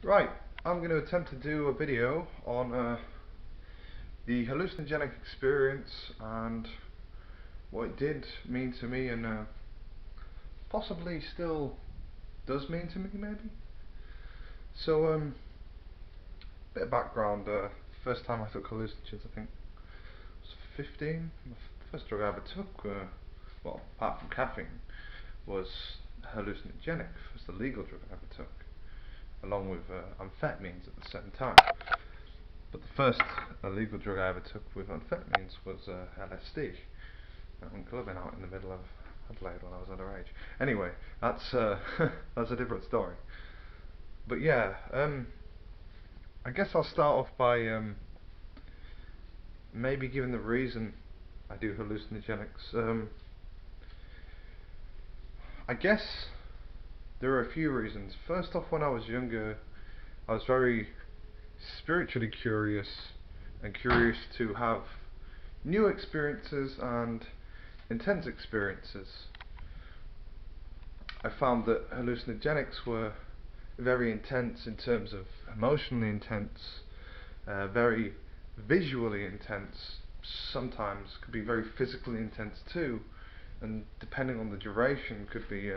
Right, I'm going to attempt to do a video on the hallucinogenic experience and what it did mean to me and possibly still does mean to me, maybe. So, bit of background. First time I took hallucinogens, I think, was 15. The first drug I ever took, well, apart from caffeine, was hallucinogenic. It was the legal drug I ever took, along with amphetamines at the same time. But the first illegal drug I ever took with amphetamines was LSD. I went clubbing out in the middle of Adelaide when I was underage. Anyway, that's that's a different story. But yeah, I guess I'll start off by maybe giving the reason I do hallucinogenics. I guess there are a few reasons. First off, when I was younger, I was very spiritually curious and curious to have new experiences and intense experiences. I found that hallucinogenics were very intense in terms of emotionally intense, very visually intense, sometimes could be very physically intense too, and depending on the duration could be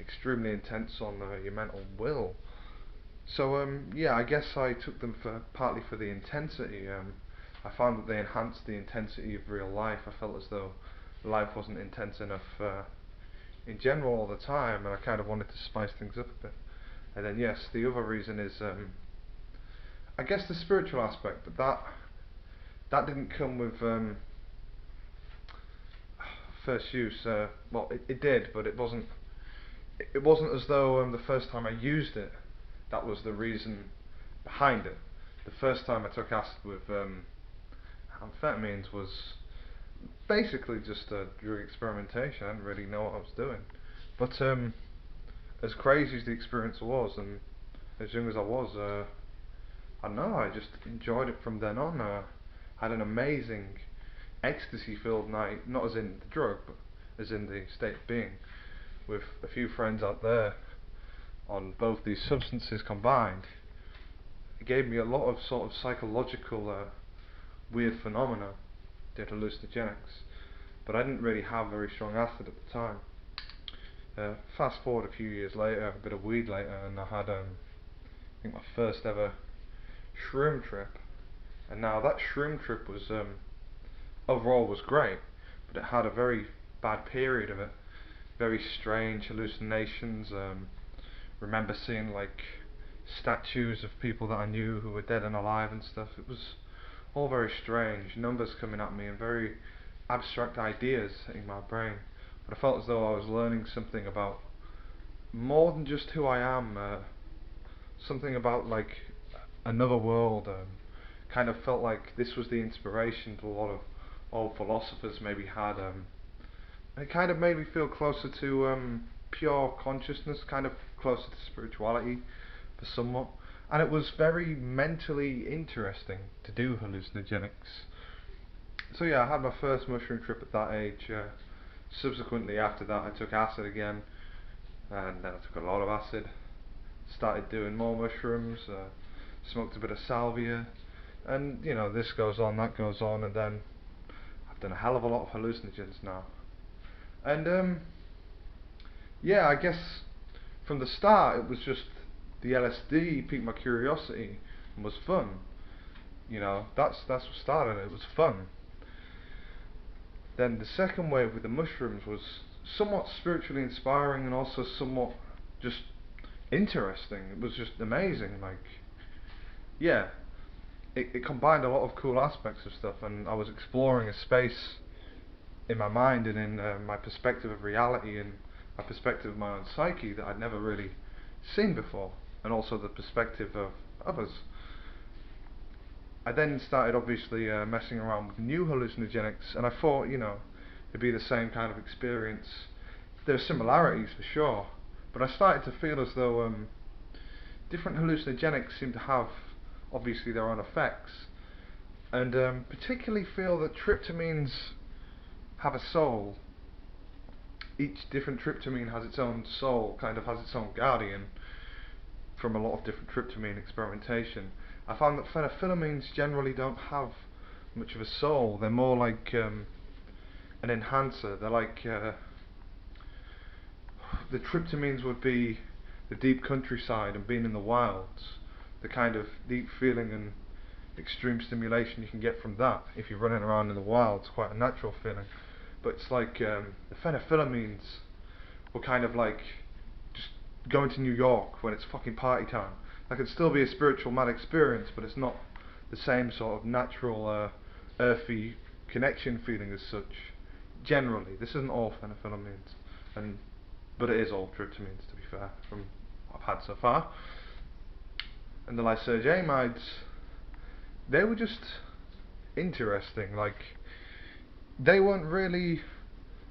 extremely intense on your mental will. So yeah, I guess I took them for partly for the intensity. I found that they enhanced the intensity of real life. I felt as though life wasn't intense enough in general all the time, and I kind of wanted to spice things up a bit. And then yes, the other reason is I guess the spiritual aspect, but that didn't come with first use. Well, it did, but it wasn't. It wasn't as though the first time I used it, that was the reason behind it. The first time I took acid with amphetamines was basically just a drug experimentation. I didn't really know what I was doing. But as crazy as the experience was, and as young as I was, I don't know, I just enjoyed it from then on. Had an amazing ecstasy-filled night, not as in the drug, but as in the state of being, with a few friends out there on both these substances combined. It gave me a lot of sort of psychological weird phenomena, did hallucinogenics, but I didn't really have very strong acid at the time. Fast forward a few years later, a bit of weed later, and I had I think my first ever shroom trip. And now that shroom trip was overall was great, but it had a very bad period of it. Very strange hallucinations. Remember seeing like statues of people that I knew who were dead and alive and stuff. It was all very strange. Numbers coming at me and very abstract ideas hitting my brain. But I felt as though I was learning something about more than just who I am. Something about like another world. Kind of felt like this was the inspiration to a lot of old philosophers maybe had. It kind of made me feel closer to pure consciousness, kind of closer to spirituality for somewhat. And it was very mentally interesting to do hallucinogenics. So yeah, I had my first mushroom trip at that age. Subsequently after that I took acid again, and then I took a lot of acid. Started doing more mushrooms, smoked a bit of salvia, and you know, this goes on, that goes on, and then I've done a hell of a lot of hallucinogens now. And yeah, I guess from the start it was just the LSD piqued my curiosity and was fun. You know, that's what started it. It was fun. Then the second wave with the mushrooms was somewhat spiritually inspiring and also somewhat just interesting. It was just amazing. Like, yeah, it combined a lot of cool aspects of stuff, and I was exploring a space in my mind and in my perspective of reality and my perspective of my own psyche that I'd never really seen before, and also the perspective of others. I then started obviously messing around with new hallucinogenics, and I thought, you know, it'd be the same kind of experience. There are similarities for sure, but I started to feel as though different hallucinogenics seem to have obviously their own effects, and particularly feel that tryptamines have a soul. Each different tryptamine has its own soul, kind of has its own guardian. from a lot of different tryptamine experimentation, I found that phenethylamines generally don't have much of a soul. They're more like an enhancer. They're like the tryptamines would be the deep countryside and being in the wilds, the kind of deep feeling and extreme stimulation you can get from that if you're running around in the wilds. Quite a natural feeling. But it's like the phenethylamines were kind of like just going to New York when it's fucking party time. That could still be a spiritual mad experience, but it's not the same sort of natural earthy connection feeling as such. Generally, this isn't all phenethylamines, but it is all tryptamines, to be fair, from what I've had so far. And the lysergamides, they were just interesting. Like, they weren't really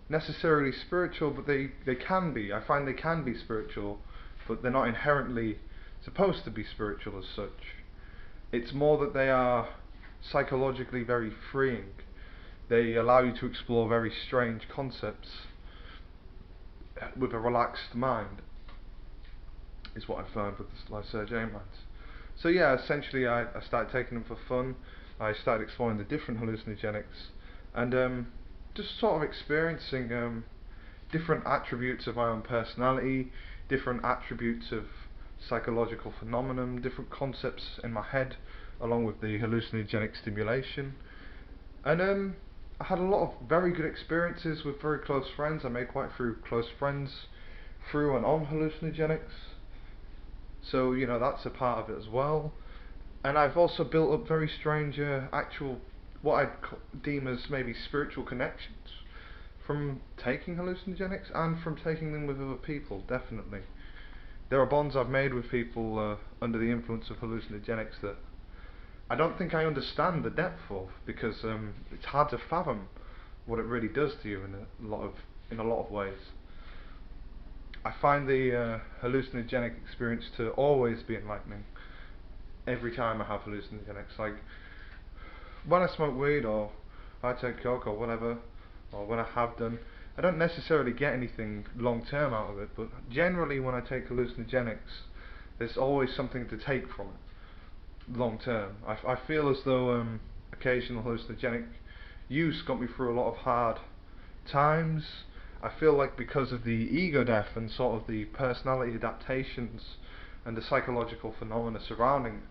necessarily spiritual, but they can be. I find they can be spiritual, but they're not inherently supposed to be spiritual as such. It's more that they are psychologically very freeing. They allow you to explore very strange concepts with a relaxed mind, is what I found with the lysergamides. So yeah, essentially I started taking them for fun. I started exploring the different hallucinogenics, and just sort of experiencing different attributes of my own personality, different attributes of psychological phenomenon, different concepts in my head, along with the hallucinogenic stimulation. And I had a lot of very good experiences with very close friends. I made quite a few close friends through and on hallucinogenics. So, you know, that's a part of it as well. And I've also built up very strange actual, what I'd deem as maybe spiritual connections from taking hallucinogenics and from taking them with other people, definitely. There are bonds I've made with people under the influence of hallucinogenics that I don't think I understand the depth of, because it's hard to fathom what it really does to you in a lot of ways. I find the hallucinogenic experience to always be enlightening every time I have hallucinogenics. Like when I smoke weed or I take coke or whatever, or when I have done, I don't necessarily get anything long term out of it, but generally when I take hallucinogenics, there's always something to take from it long term. I feel as though occasional hallucinogenic use got me through a lot of hard times. I feel like because of the ego death and sort of the personality adaptations and the psychological phenomena surrounding it,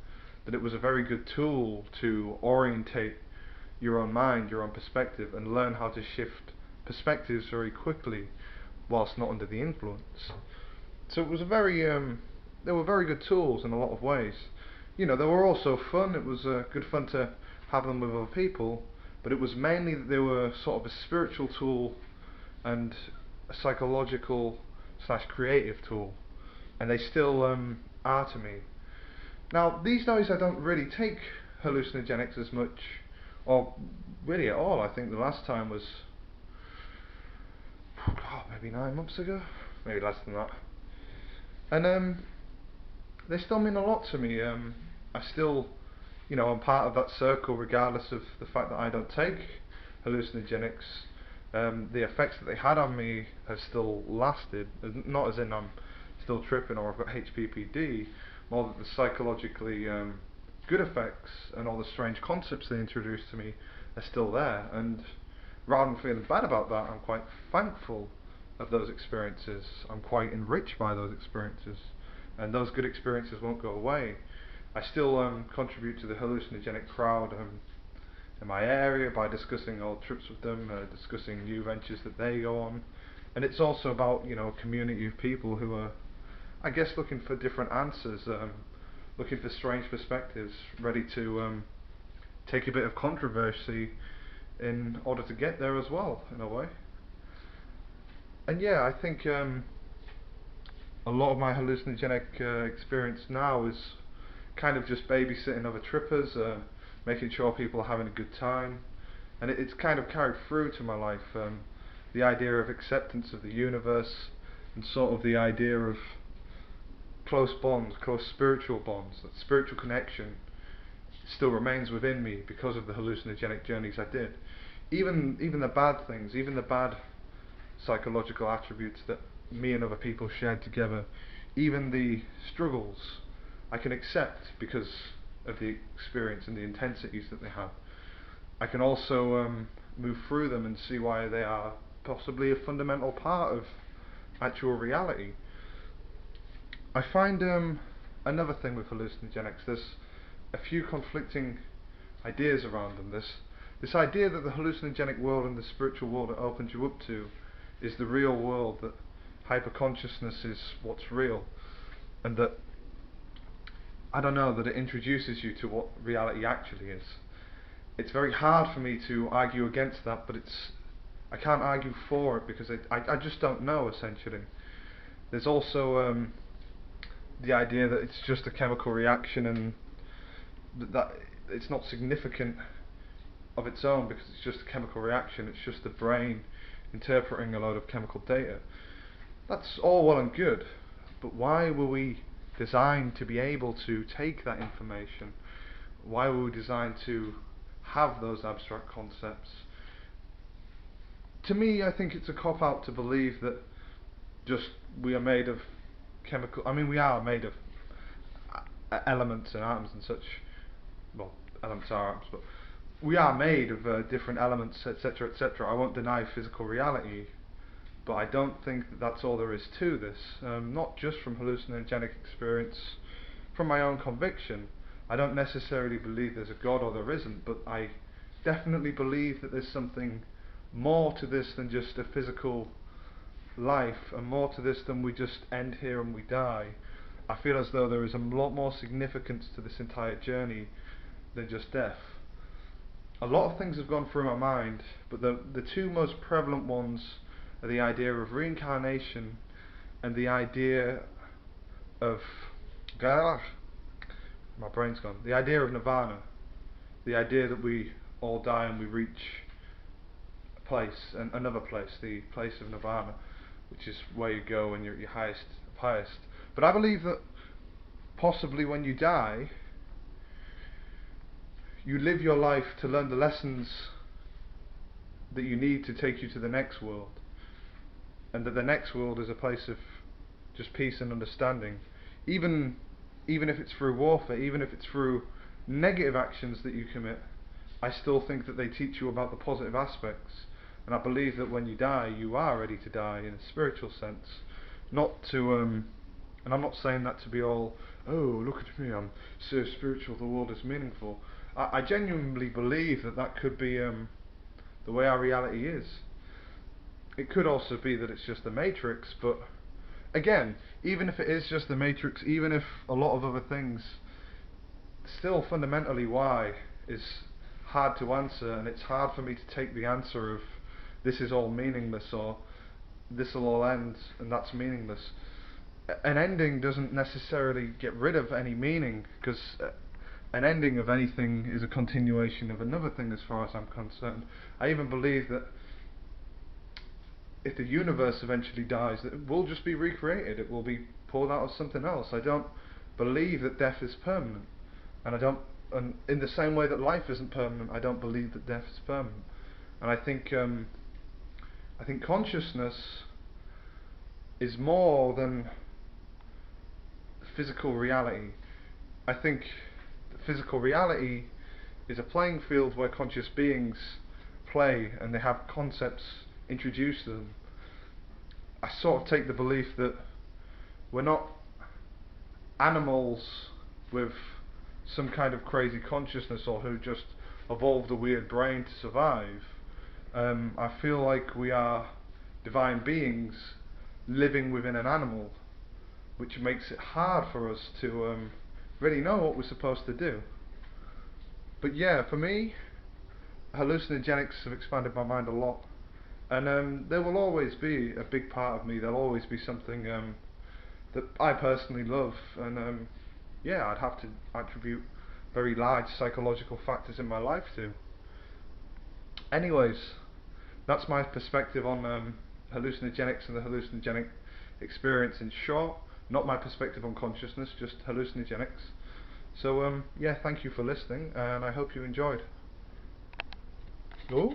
that it was a very good tool to orientate your own mind, your own perspective, and learn how to shift perspectives very quickly whilst not under the influence. So it was a very, they were very good tools in a lot of ways. You know, they were also fun. It was good fun to have them with other people, but it was mainly that they were sort of a spiritual tool and a psychological slash creative tool, and they still are to me. Now these days I don't really take hallucinogenics as much, or really at all. I think the last time was maybe 9 months ago, maybe less than that. And they still mean a lot to me. I still, you know, I'm part of that circle regardless of the fact that I don't take hallucinogenics. The effects that they had on me have still lasted, not as in I'm still tripping or I've got HPPD, more that the psychologically good effects and all the strange concepts they introduced to me are still there, and rather than feeling bad about that, I'm quite thankful of those experiences. I'm quite enriched by those experiences, and those good experiences won't go away. I still contribute to the hallucinogenic crowd in my area by discussing old trips with them, discussing new ventures that they go on, and it's also about, you know, a community of people who are, I guess, looking for different answers, looking for strange perspectives, ready to take a bit of controversy in order to get there as well, in a way. And yeah, I think a lot of my hallucinogenic experience now is kind of just babysitting other trippers, making sure people are having a good time, and it's kind of carried through to my life. The idea of acceptance of the universe, and sort of the idea of close bonds, close spiritual bonds, that spiritual connection still remains within me because of the hallucinogenic journeys I did. Even the bad things, even the bad psychological attributes that me and other people shared together, even the struggles I can accept because of the experience and the intensities that they have. I can also move through them and see why they are possibly a fundamental part of actual reality. I find another thing with hallucinogenics, there's a few conflicting ideas around them. This idea that the hallucinogenic world and the spiritual world it opens you up to is the real world, that hyperconsciousness is what's real, and that, I don't know, that it introduces you to what reality actually is. It's very hard for me to argue against that, but I can't argue for it because I just don't know, essentially. There's also the idea that it's just a chemical reaction and that it's not significant of its own because it's just a chemical reaction, it's just the brain interpreting a load of chemical data. That's all well and good, but why were we designed to be able to take that information? Why were we designed to have those abstract concepts? To me, I think it's a cop-out to believe that just we are made of chemical. I mean, we are made of elements and atoms and such. Well, elements are atoms, but we are made of different elements, etc., etc. I won't deny physical reality, but I don't think that that's all there is to this. Not just from hallucinogenic experience, from my own conviction. I don't necessarily believe there's a God or there isn't, but I definitely believe that there's something more to this than just a physical life, and more to this than we just end here and we die. I feel as though there is a lot more significance to this entire journey than just death. A lot of things have gone through my mind, but the two most prevalent ones are the idea of reincarnation and the idea of my brain's gone. The idea of nirvana, the idea that we all die and we reach a place, and another place, the place of nirvana, which is where you go when you're at your highest of highest. But I believe that possibly when you die, you live your life to learn the lessons that you need to take you to the next world, and that the next world is a place of just peace and understanding, even if it's through warfare, even if it's through negative actions that you commit. I still think that they teach you about the positive aspects, and I believe that when you die, you are ready to die in a spiritual sense, not to and I'm not saying that to be all, oh, look at me, I'm so spiritual, the world is meaningful. I genuinely believe that that could be the way our reality is. It could also be that it's just the Matrix, but again, even if it is just the Matrix, even if a lot of other things, still fundamentally why is hard to answer, and it's hard for me to take the answer of this is all meaningless or this will all end and that's meaningless. An ending doesn't necessarily get rid of any meaning, because an ending of anything is a continuation of another thing as far as I'm concerned. I even believe that if the universe eventually dies, it will just be recreated, it will be pulled out of something else. I don't believe that death is permanent, and in the same way that life isn't permanent, I don't believe that death is permanent. And I think consciousness is more than physical reality. I think physical reality is a playing field where conscious beings play and they have concepts introduced to them. I sort of take the belief that we're not animals with some kind of crazy consciousness or who just evolved a weird brain to survive. I feel like we are divine beings living within an animal, which makes it hard for us to really know what we're supposed to do. But yeah, for me, hallucinogenics have expanded my mind a lot, and there will always be a big part of me. There'll always be something that I personally love, and yeah, I'd have to attribute very large psychological factors in my life to. Anyways, that's my perspective on hallucinogenics and the hallucinogenic experience in short. Not my perspective on consciousness, just hallucinogenics. So yeah, thank you for listening, and I hope you enjoyed. Oh.